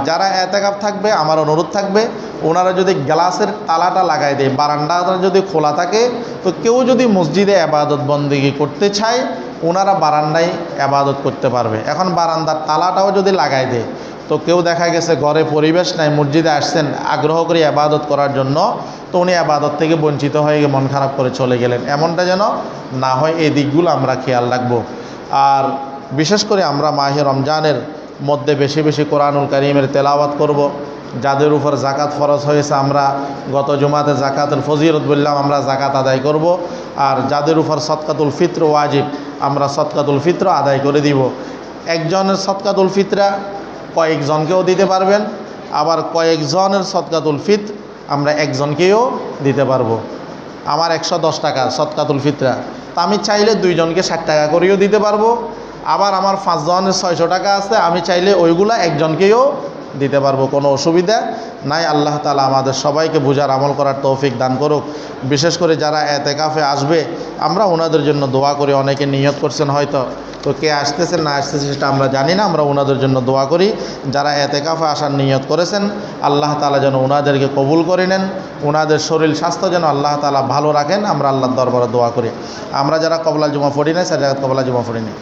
যারা এতেকাফ থাকবে আমার অনুরোধ থাকবে ওনারা যদি গ্লাসের তালাটা লাগাই দেয়, বারান্দাটা যদি খোলা থাকে, তো কেউ যদি মসজিদে আবাদত বন্দেগি করতে চায় ওনারা বারান্দায় আবাদত করতে পারবে। এখন বারান্দার তালাটাও যদি লাগাই দেয় তো কেউ দেখা গেছে ঘরে পরিবেশ নাই, মসজিদে আসছেন আগ্রহ করে আবাদত করার জন্য, তো উনি আবাদত থেকে বঞ্চিত হয়ে মন খারাপ করে চলে গেলেন। এমনটা যেন না হয়, এই দিকগুলো আমরা খেয়াল রাখবো। আর বিশেষ করে আমরা মাহে রমজানের মধ্যে বেশি বেশি কোরআনুল কারীমের তেলাওয়াত করব। যাদের উপর জাকাত ফরজ হয়েছে, আমরা গত জুমাতে জাকাতুল ফজিলত বললাম, আমরা জাকাত আদায় করব। আর যাদের উপর সদকাতুল ফিত্র ওয়াজিব, আমরা সদকাতুল ফিত্র আদায় করে দিব। একজনের সদকাতুল ফিতরা কয়েকজনকেও দিতে পারবেন, আবার কয়েকজনের সদকাতুল ফিত্র আমরা একজনকেও দিতে পারবো। আমার 110 টাকা সদকাতুল ফিতরা, তা আমি চাইলে দুইজনকে 60 টাকা করেও দিতে পারবো। আবার আমার 5 জনের 600 টাকা আছে, আমি চাইলে ওইগুলা একজনকেও দিতে পারবো, কোনো অসুবিধা নাই। আল্লাহ তাআলা আমাদের সবাইকে বুঝার আমল করার তৌফিক দান করুক। বিশেষ করে যারা এতেকাফে আসবে আমরা ওনাদের জন্য দোয়া করি। অনেকে নিয়ত করছেন হয়তো, তো কে আসতেছেন না আসতেছে সেটা আমরা জানি না, আমরা ওনাদের জন্য দোয়া করি। যারা এতেকাফে আসার নিয়ত করেছেন আল্লাহ তাআলা যেন ওনাদেরকে কবুল করে নেন, ওনাদের শরীর স্বাস্থ্য যেন আল্লাহ তাআলা ভালো রাখেন, আমরা আল্লাহর দরবারে দোয়া করি। আমরা যারা কবলা জুমা পড়ি না সেটা কবলা জুমা পড়ি না।